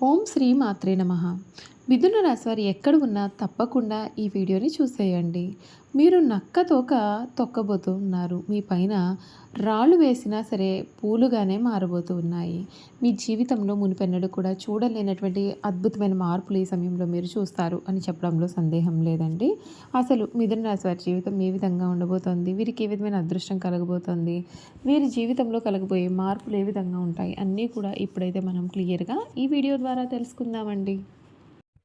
ఓం శ్రీ మాత్రే నమః. మిథున రాశి వారు ఎక్కడ ఉన్నా తప్పకుండా ఈ వీడియోని చూసేయండి. మీరు నక్క తోక తొక్కబోతూ ఉన్నారు. మీ పైన రాళ్ళు వేసినా సరే పూలుగానే మారబోతూ ఉన్నాయి. మీ జీవితంలో మునుపెన్నడూ కూడా చూడలేనటువంటి అద్భుతమైన మార్పులు ఈ సమయంలో మీరు చూస్తారు అని చెప్పడంలో సందేహం లేదండి. అసలు మిథున రాశి వారి జీవితం ఏ విధంగా ఉండబోతోంది? వీరికి ఏ విధమైన అదృష్టం కలగబోతోంది? వీరి జీవితంలో కలగబోయే మార్పులు ఏ విధంగా ఉంటాయి? అన్నీ కూడా ఇప్పుడైతే మనం క్లియర్గా ఈ వీడియో ద్వారా తెలుసుకుందామండి.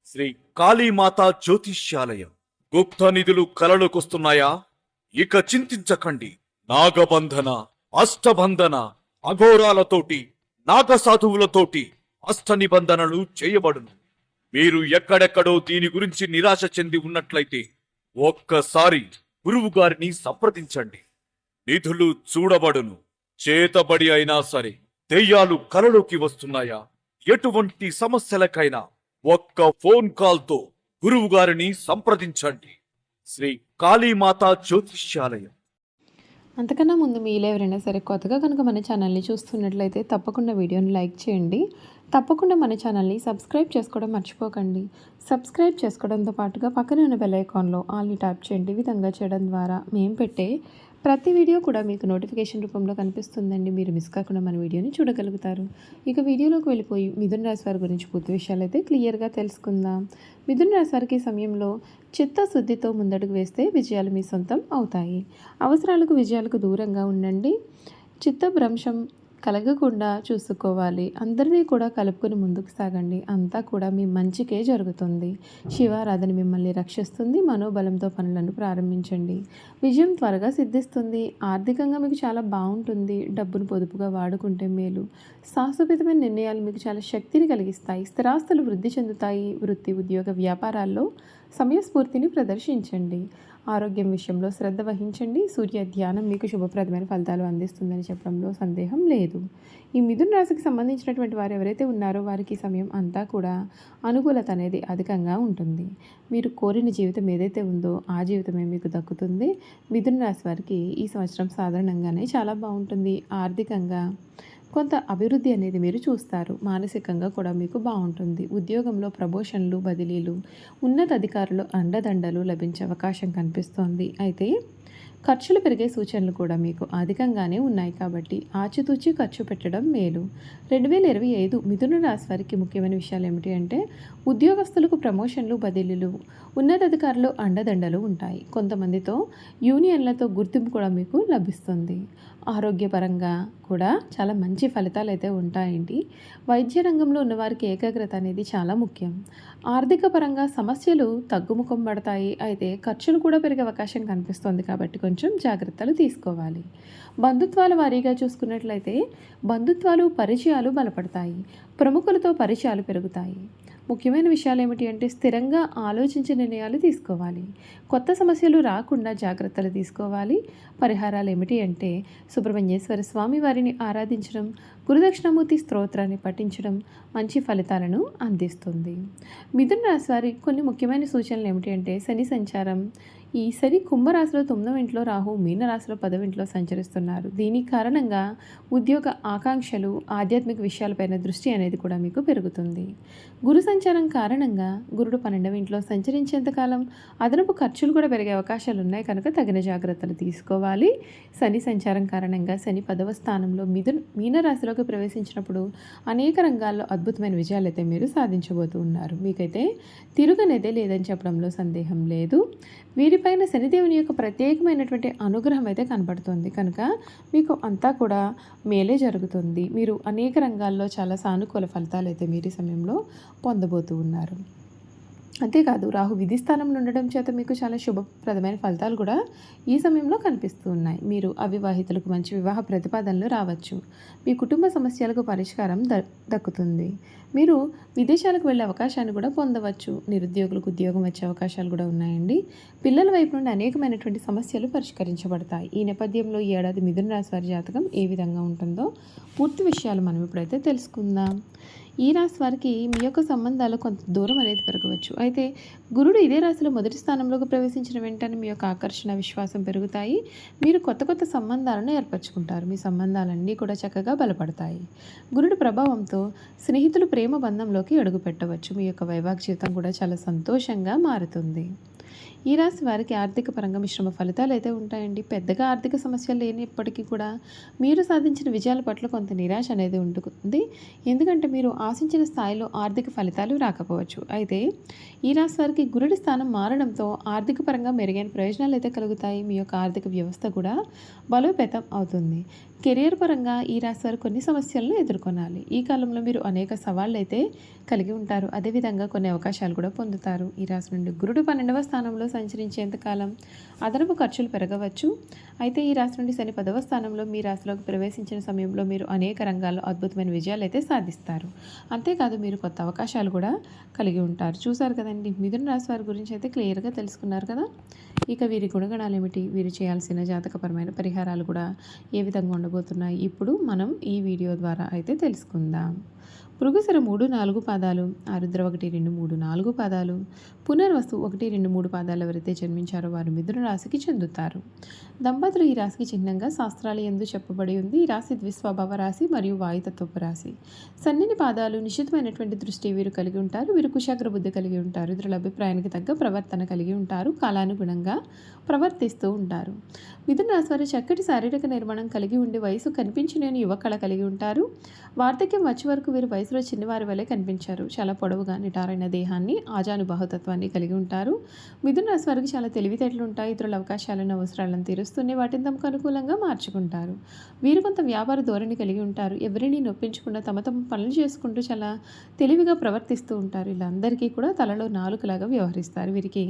శ్రీ కాళీమాత జ్యోతిష్యాలయం. గుప్త నిధులు కలలోకొస్తున్నాయా? ఇక చింతించకండి. నాగబంధన, అష్టబంధన, అఘోరాలతోటి, నాగసాధువులతోటి అష్ట నిబంధనలు చేయబడును. మీరు ఎక్కడెక్కడో దీని గురించి నిరాశ చెంది ఉన్నట్లయితే ఒక్కసారి గురువు గారిని సంప్రదించండి. నిధులు చూడబడును. చేతబడి అయినా సరే దెయ్యాలు కలలోకి వస్తున్నాయా? ఎటువంటి సమస్యలకైనా ఒక్క ఫోన్ కాల్తో గురువు గారిని సంప్రదించండి. శ్రీ కాళీమాత జ్యోతిష్యాలయం. అంతకన్నా ముందు మీలో ఎవరైనా సరే కొత్తగా కనుక మన ఛానల్ని చూస్తున్నట్లయితే తప్పకుండా వీడియోని లైక్ చేయండి. తప్పకుండా మన ఛానల్ని సబ్స్క్రైబ్ చేసుకోవడం మర్చిపోకండి. సబ్స్క్రైబ్ చేసుకోవడంతో పాటుగా పక్కనే ఉన్న బెల్ ఐకాన్లో ఆల్ని ట్యాప్ చేయండి. ఈ విధంగా చేయడం ద్వారా మేము పెట్టే ప్రతి వీడియో కూడా మీకు నోటిఫికేషన్ రూపంలో కనిపిస్తుందండి. మీరు మిస్ కాకుండా మన వీడియోని చూడగలుగుతారు. ఇక వీడియోలోకి వెళ్ళిపోయి మిథున రాశి వారి గురించి పూర్తి విషయాలు అయితే క్లియర్గా తెలుసుకుందాం. మిథున రాశి వారికి సమయంలో చిత్తశుద్ధితో ముందడుగు వేస్తే విజయాలు మీ సొంతం అవుతాయి. అవసరాలకు విజయాలకు దూరంగా ఉండండి. చిత్తభ్రంశం కలగకుండా చూసుకోవాలి. అందరినీ కూడా కలుపుకొని ముందుకు సాగండి. అంతా కూడా మీ మంచికే జరుగుతుంది. శివారాధన మిమ్మల్ని రక్షిస్తుంది. మనోబలంతో పనులను ప్రారంభించండి. విజయం త్వరగా సిద్ధిస్తుంది. ఆర్థికంగా మీకు చాలా బాగుంటుంది. డబ్బును పొదుపుగా వాడుకుంటే మేలు. సాహసోపేతమైన నిర్ణయాలు మీకు చాలా శక్తిని కలిగిస్తాయి. స్థిరాస్తులు వృద్ధి చెందుతాయి. వృత్తి, ఉద్యోగ, వ్యాపారాల్లో సమయస్ఫూర్తిని ప్రదర్శించండి. ఆరోగ్యం విషయంలో శ్రద్ధ వహించండి. సూర్య ధ్యానం మీకు శుభప్రదమైన ఫలితాలు అందిస్తుందని చెప్పడంలో సందేహం లేదు. ఈ మిథున రాశికి సంబంధించినటువంటి వారు ఎవరైతే ఉన్నారో వారికి సమయం అంతా కూడా అనుకూలత అనేది అధికంగా ఉంటుంది. మీరు కోరిన జీవితం ఏదైతే ఉందో ఆ జీవితమే మీకు దక్కుతుంది. మిథున రాశి వారికి ఈ సంవత్సరం సాధారణంగానే చాలా బాగుంటుంది. ఆర్థికంగా కొంత అభివృద్ధి అనేది మీరు చూస్తారు. మానసికంగా కూడా మీకు బాగుంటుంది. ఉద్యోగంలో ప్రమోషన్లు, బదిలీలు, ఉన్నతాధికారులు అండదండలు లభించే అవకాశం కనిపిస్తోంది. అయితే ఖర్చులు పెరిగే సూచనలు కూడా మీకు అధికంగానే ఉన్నాయి కాబట్టి ఆచితూచి ఖర్చు పెట్టడం మేలు. 2025 మిథున రాశి వారికి ముఖ్యమైన విషయాలు ఏమిటి అంటే ఉద్యోగస్తులకు ప్రమోషన్లు, బదిలీలు, ఉన్నతాధికారులు అండదండలు ఉంటాయి. కొంతమందితో యూనియన్లతో గుర్తింపు కూడా మీకు లభిస్తుంది. ఆరోగ్యపరంగా కూడా చాలా మంచి ఫలితాలు అయితే ఉంటాయండి. వైద్య రంగంలో ఉన్నవారికి ఏకాగ్రత అనేది చాలా ముఖ్యం. ఆర్థిక పరంగా సమస్యలు తగ్గుముఖం పడతాయి. అయితే ఖర్చులు కూడా పెరిగే అవకాశం కనిపిస్తుంది కాబట్టి కొంచెం జాగ్రత్తలు తీసుకోవాలి. బంధుత్వాల వారీగా చూసుకున్నట్లయితే బంధుత్వాలు, పరిచయాలు బలపడతాయి. ప్రముఖులతో పరిచయాలు పెరుగుతాయి. ముఖ్యమైన విషయాలు ఏమిటి అంటే స్థిరంగా ఆలోచించి నిర్ణయాలు తీసుకోవాలి. కొత్త సమస్యలు రాకుండా జాగ్రత్తలు తీసుకోవాలి. పరిహారాలు ఏమిటి అంటే సుబ్రహ్మణ్యేశ్వర స్వామి వారిని ఆరాధించడం, గురుదక్షిణామూర్తి స్తోత్రాన్ని పఠించడం మంచి ఫలితాలను అందిస్తుంది. మిథున రాశి వారి కొన్ని ముఖ్యమైన సూచనలు ఏమిటి అంటే శని సంచారం. ఈ శని కుంభరాశిలో 9వ ఇంట్లో, రాహు మీనరాశిలో 10వ ఇంట్లో సంచరిస్తున్నారు. దీని కారణంగా ఉద్యోగ ఆకాంక్షలు, ఆధ్యాత్మిక విషయాలపైన దృష్టి అనేది కూడా మీకు పెరుగుతుంది. గురు సంచారం కారణంగా గురుడు 12వ ఇంట్లో సంచరించేంతకాలం అదనపు ఖర్చులు కూడా పెరిగే అవకాశాలు ఉన్నాయి కనుక తగిన జాగ్రత్తలు తీసుకోవాలి. శని సంచారం కారణంగా శని 10వ స్థానంలో మీనరాశిలోకి ప్రవేశించినప్పుడు అనేక రంగాల్లో అద్భుతమైన విజయాలు అయితే మీరు సాధించబోతూ ఉన్నారు. మీకైతే తిరుగనేదే లేదని చెప్పడంలో సందేహం లేదు. వీరిపైన శనిదేవుని యొక్క ప్రత్యేకమైనటువంటి అనుగ్రహం అయితే కనబడుతుంది కనుక మీకు అంతా కూడా మేలే జరుగుతుంది. మీరు అనేక రంగాల్లో చాలా సానుకూల ఫలితాలు అయితే మీరు ఈ సమయంలో పొందబోతూ ఉన్నారు. అంతేకాదు రాహు విధి స్థానంలో ఉండడం చేత మీకు చాలా శుభప్రదమైన ఫలితాలు కూడా ఈ సమయంలో కనిపిస్తూ ఉన్నాయి. మీరు అవివాహితులకు మంచి వివాహ ప్రతిపాదనలు రావచ్చు. మీ కుటుంబ సమస్యలకు పరిష్కారం దక్కుతుంది. మీరు విదేశాలకు వెళ్ళే అవకాశాన్ని కూడా పొందవచ్చు. నిరుద్యోగులకు ఉద్యోగం వచ్చే అవకాశాలు కూడా ఉన్నాయండి. పిల్లల వైపు నుండి అనేకమైనటువంటి సమస్యలు పరిష్కరించబడతాయి. ఈ నేపథ్యంలో ఈ ఏడాది మిథున రాశి వారి జాతకం ఏ విధంగా ఉంటుందో పూర్తి విషయాలు మనం ఇప్పుడైతే తెలుసుకుందాం. ఈ రాశి వారికి మీ యొక్క సంబంధాలు కొంత దూరం అనేది పెరగవచ్చు. అయితే గురుడు ఇదే రాశిలో మొదటి స్థానంలోకి ప్రవేశించిన వెంటనే మీ యొక్క ఆకర్షణ, విశ్వాసం పెరుగుతాయి. మీరు కొత్త కొత్త సంబంధాలను ఏర్పరచుకుంటారు. మీ సంబంధాలన్నీ కూడా చక్కగా బలపడతాయి. గురుడు ప్రభావంతో స్నేహితులు ప్రేమ బంధంలోకి అడుగుపెట్టవచ్చు. మీ యొక్క వైవాహిక జీవితం కూడా చాలా సంతోషంగా మారుతుంది. ఈ రాశి వారికి ఆర్థిక పరంగా మిశ్రమ ఫలితాలు అయితే ఉంటాయండి. పెద్దగా ఆర్థిక సమస్యలు లేనప్పటికీ కూడా మీరు సాధించిన విజయాల పట్ల కొంత నిరాశ అనేది ఉంటుంది. ఎందుకంటే మీరు ఆశించిన స్థాయిలో ఆర్థిక ఫలితాలు రాకపోవచ్చు. అయితే ఈ రాశి వారికి గురుడి స్థానం మారడంతో ఆర్థిక పరంగా మెరుగైన ప్రయోజనాలు అయితే కలుగుతాయి. మీ యొక్క ఆర్థిక వ్యవస్థ కూడా బలోపేతం అవుతుంది. కెరియర్ పరంగా ఈ రాశి వారు కొన్ని సమస్యలను ఎదుర్కొనాలి. ఈ కాలంలో మీరు అనేక సవాళ్ళు అయితే కలిగి ఉంటారు. అదేవిధంగా కొన్ని అవకాశాలు కూడా పొందుతారు. ఈ రాశి నుండి గురుడు 12వ స్థానంలో సంచరించేంతకాలం అదనపు ఖర్చులు పెరగవచ్చు. అయితే ఈ రాశి నుండి శని 10వ స్థానంలో మీ రాశిలోకి ప్రవేశించిన సమయంలో మీరు అనేక రంగాల్లో అద్భుతమైన విజయాలు అయితే సాధిస్తారు. అంతేకాదు మీరు కొత్త అవకాశాలు కూడా కలిగి ఉంటారు. చూసారు కదండి, మిథున రాశి వారి గురించి అయితే క్లియర్గా తెలుసుకున్నారు కదా. ఇక వీరి గుణగణాలు ఏమిటి, వీరు చేయాల్సిన జాతకపరమైన పరిహారాలు కూడా ఏ విధంగా ఉండబోతున్నాయి ఇప్పుడు మనం ఈ వీడియో ద్వారా అయితే తెలుసుకుందాం. మృగశిర 3, 4 పాదాలు, ఆరుద్ర 1, 2, 3, 4 పాదాలు, పునర్వసు 1, 2, 3 పాదాలు ఎవరైతే జన్మించారో వారు మిథున రాశికి చెందుతారు. దంపతులు ఈ రాశికి చిహ్నంగా శాస్త్రాలు ఎందు చెప్పబడి ఉంది. ఈ రాశి ద్విస్వభావ రాశి మరియు వాయుతత్వపు రాశి. సన్నని పాదాలు, నిశ్చితమైనటువంటి దృష్టి వీరు కలిగి ఉంటారు. వీరు కుశాగ్ర బుద్ధి కలిగి ఉంటారు. ఇతరుల అభిప్రాయానికి తగ్గ ప్రవర్తన కలిగి ఉంటారు. కాలానుగుణంగా ప్రవర్తిస్తూ ఉంటారు. మిథున రాశి వారు చక్కటి శారీరక నిర్మాణం కలిగి ఉండి వయసు కనిపించలేని యువ కళ కలిగి ఉంటారు. వార్ధక్యం వచ్చే వరకు వీరు వయసులో చిన్నవారి వలె కనిపించారు. చాలా పొడవుగా నిటారైన దేహాన్ని, ఆజానుబాహుతత్వాన్ని కలిగి ఉంటారు. మిథున రాశి వారికి చాలా తెలివితేటలు ఉంటాయి. ఇతరుల అవకాశాలను, అవసరాలను తీరుస్తూనే వాటిని తమకు అనుకూలంగా మార్చుకుంటారు. వీరు కొంత వ్యాపార ధోరణి కలిగి ఉంటారు. ఎవరిని నొప్పించకుండా తమ పనులు చేసుకుంటూ చాలా తెలివిగా ప్రవర్తిస్తూ ఉంటారు. ఇలా అందరికీ కూడా తలలో నాలుకలాగా వ్యవహరిస్తారు. వీరికి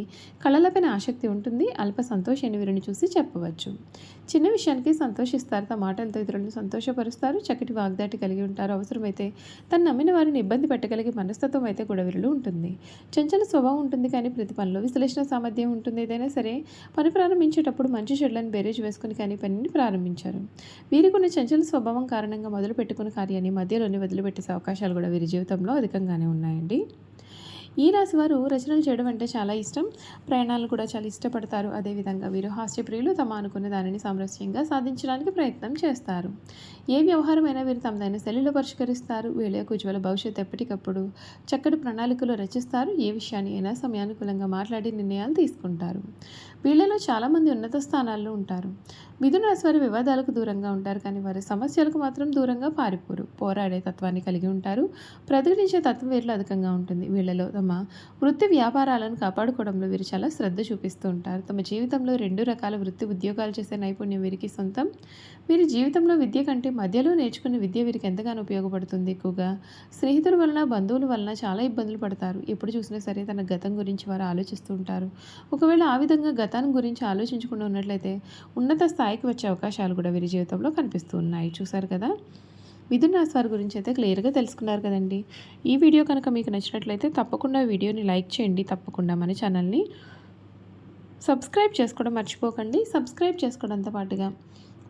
కళలపైన ఆసక్తి ఉంటుంది. అల్ప సంతోషాన్ని వీరిని చూసి చెప్పవచ్చు. చిన్న విషయానికి సంతోషిస్తారు. తమ మాటలతో ఇతరులను సంతోషపరుస్తారు. చక్కటి వాగ్దాటి కలిగి ఉంటారు. అవసరమైతే తను నమ్మిన వారిని ఇబ్బంది పెట్టగలిగే మనస్తత్వం అయితే కూడా వీరిలో ఉంటుంది. చంచల స్వభావం ఉంటుంది, కానీ ప్రతి పనిలో విశ్లేషణ సామర్థ్యం ఉంటుంది. ఏదైనా సరే పని ప్రారంభించేటప్పుడు మంచి చెడులను బేరేజ్ వేసుకుని కానీ పనిని ప్రారంభించారు. వీరికి ఉన్న చంచల స్వభావం కారణంగా మొదలు పెట్టుకున్న కార్యాన్ని మధ్యలోనే వదిలిపెట్టే అవకాశాలు కూడా వీరి జీవితంలో అధికంగానే ఉన్నాయండి. ఈ రాశి వారు రచనలు చేయడం అంటే చాలా ఇష్టం. ప్రయాణాలు కూడా చాలా ఇష్టపడతారు. అదేవిధంగా వీరు హాస్యప్రియులు. తమ అనుకున్న దానిని సామరస్యంగా సాధించడానికి ప్రయత్నం చేస్తారు. ఏ వ్యవహారమైనా వీరు తమదైన శైలిలో పరిష్కరిస్తారు. వీళ్ళ యొక్క ఉజ్వల భవిష్యత్తు ఎప్పటికప్పుడు చక్కటి ప్రణాళికలు రచిస్తారు. ఏ విషయాన్ని అయినా సమయానుకూలంగా మాట్లాడి నిర్ణయాలు తీసుకుంటారు. వీళ్ళలో చాలామంది ఉన్నత స్థానాల్లో ఉంటారు. మిథున రాశి వారి వివాదాలకు దూరంగా ఉంటారు, కానీ వారి సమస్యలకు మాత్రం దూరంగా పారిపోరు. పోరాడే తత్వాన్ని కలిగి ఉంటారు. ప్రతిఘటించే తత్వం వీరిలో అధికంగా ఉంటుంది. వీళ్ళలో తమ వృత్తి వ్యాపారాలను కాపాడుకోవడంలో వీరు చాలా శ్రద్ధ చూపిస్తూ ఉంటారు. తమ జీవితంలో 2 రకాల వృత్తి ఉద్యోగాలు చేసే నైపుణ్యం వీరికి సొంతం. వీరి జీవితంలో విద్య కంటే మధ్యలో నేర్చుకున్న విద్య వీరికి ఎంతగానో ఉపయోగపడుతుంది. ఎక్కువగా స్నేహితుల వలన, బంధువుల వలన చాలా ఇబ్బందులు పడతారు. ఎప్పుడు చూసినా సరే తన గతం గురించి వారు ఆలోచిస్తూ ఉంటారు. ఒకవేళ ఆ విధంగా గతాన్ని గురించి ఆలోచించకుండా ఉన్నట్లయితే ఉన్నత స్థాయికి వచ్చే అవకాశాలు కూడా వీరి జీవితంలో కనిపిస్తూ ఉన్నాయి. చూసారు కదా, మిథున రాశి వారి గురించి అయితే క్లియర్గా తెలుసుకున్నారు కదండి. ఈ వీడియో కనుక మీకు నచ్చినట్లయితే తప్పకుండా వీడియోని లైక్ చేయండి. తప్పకుండా మన ఛానల్ని సబ్స్క్రైబ్ చేసుకోవడం మర్చిపోకండి. సబ్స్క్రైబ్ చేసుకోవడంతో పాటుగా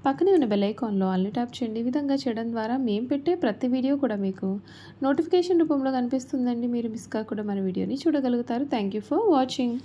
పక్కనే ఉన్న బెల్ ఐకాన్లో అన్ని ట్యాప్ చేయండి. ఈ విధంగా చేయడం ద్వారా మేము పెట్టే ప్రతి వీడియో కూడా మీకు నోటిఫికేషన్ రూపంలో కనిపిస్తుందండి. మీరు మిస్ కాకుండా మన వీడియోని చూడగలుగుతారు. Thank you for watching.